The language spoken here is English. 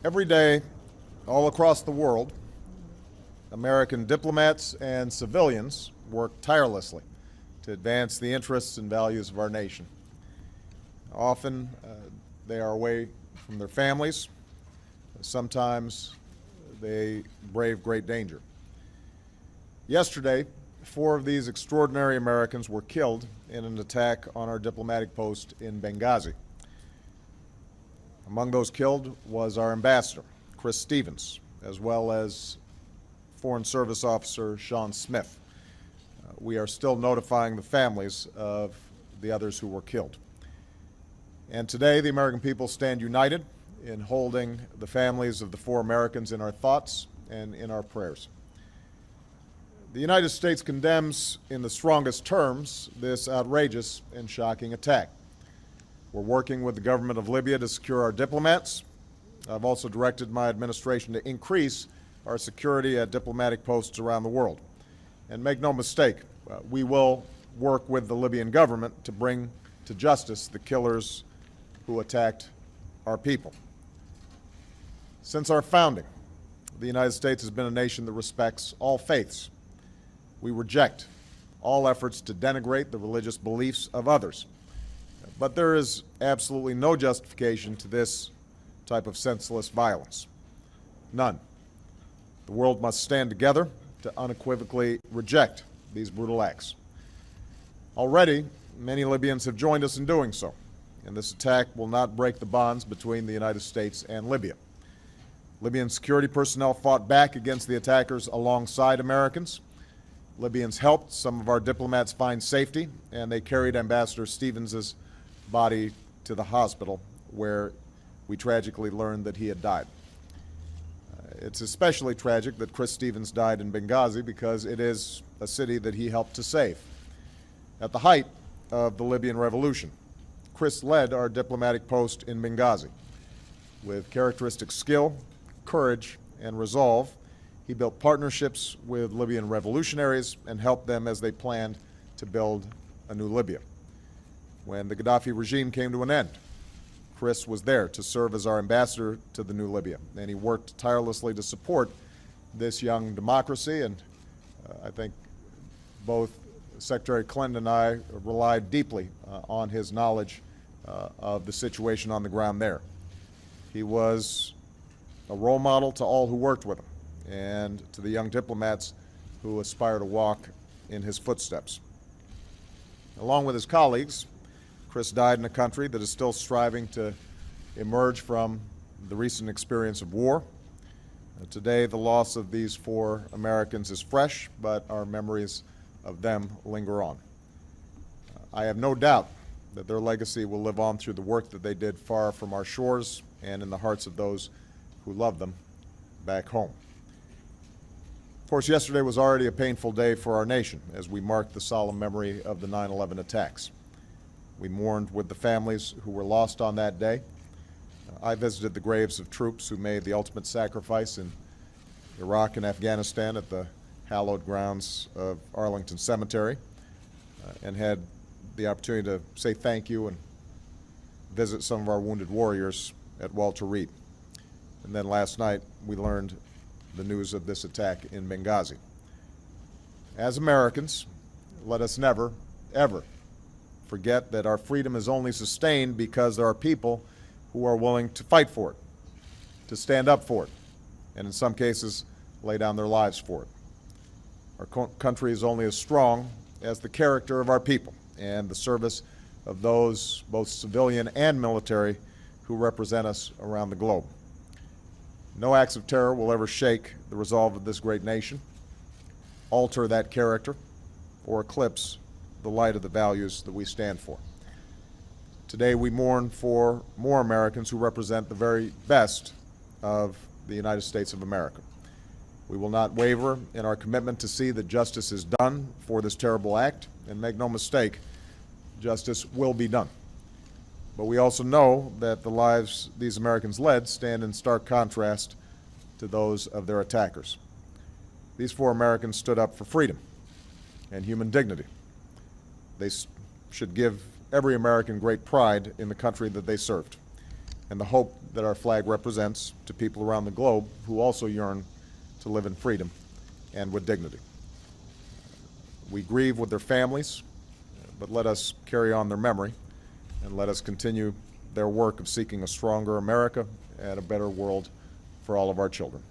Every day, all across the world, American diplomats and civilians work tirelessly to advance the interests and values of our nation. Often, they are away from their families. Sometimes they brave great danger. Yesterday, 4 of these extraordinary Americans were killed in an attack on our diplomatic post in Benghazi. Among those killed was our ambassador, Chris Stevens, as well as Foreign Service Officer Sean Smith. We are still notifying the families of the others who were killed. And today, the American people stand united in holding the families of the 4 Americans in our thoughts and in our prayers. The United States condemns in the strongest terms this outrageous and shocking attack. We're working with the government of Libya to secure our diplomats. I've also directed my administration to increase our security at diplomatic posts around the world. And make no mistake, we will work with the Libyan government to bring to justice the killers who attacked our people. Since our founding, the United States has been a nation that respects all faiths. We reject all efforts to denigrate the religious beliefs of others. But there is absolutely no justification to this type of senseless violence. None. The world must stand together to unequivocally reject these brutal acts. Already, many Libyans have joined us in doing so, and this attack will not break the bonds between the United States and Libya. Libyan security personnel fought back against the attackers alongside Americans. Libyans helped some of our diplomats find safety, and they carried Ambassador Stevens's body to the hospital, where we tragically learned that he had died. It's especially tragic that Chris Stevens died in Benghazi because it is a city that he helped to save. At the height of the Libyan revolution, Chris led our diplomatic post in Benghazi. With characteristic skill, courage, and resolve, he built partnerships with Libyan revolutionaries and helped them as they planned to build a new Libya. When the Gaddafi regime came to an end, Chris was there to serve as our ambassador to the new Libya, and he worked tirelessly to support this young democracy, and I think both Secretary Clinton and I relied deeply on his knowledge of the situation on the ground there. He was a role model to all who worked with him and to the young diplomats who aspire to walk in his footsteps. Along with his colleagues, Chris died in a country that is still striving to emerge from the recent experience of war. Today, the loss of these 4 Americans is fresh, but our memories of them linger on. I have no doubt that their legacy will live on through the work that they did far from our shores and in the hearts of those who love them back home. Of course, yesterday was already a painful day for our nation as we marked the solemn memory of the 9/11 attacks. We mourned with the families who were lost on that day. I visited the graves of troops who made the ultimate sacrifice in Iraq and Afghanistan at the hallowed grounds of Arlington Cemetery and had the opportunity to say thank you and visit some of our wounded warriors at Walter Reed. And then last night, we learned the news of this attack in Benghazi. As Americans, let us never, ever forget that our freedom is only sustained because there are people who are willing to fight for it, to stand up for it, and in some cases, lay down their lives for it. Our country is only as strong as the character of our people and the service of those, both civilian and military, who represent us around the globe. No acts of terror will ever shake the resolve of this great nation, alter that character, or eclipse the light of the values that we stand for. Today we mourn for more Americans who represent the very best of the United States of America. We will not waver in our commitment to see that justice is done for this terrible act, and make no mistake, justice will be done. But we also know that the lives these Americans led stand in stark contrast to those of their attackers. These 4 Americans stood up for freedom and human dignity. They should give every American great pride in the country that they served. and the hope that our flag represents to people around the globe who also yearn to live in freedom and with dignity. We grieve with their families, but let us carry on their memory, and let us continue their work of seeking a stronger America and a better world for all of our children.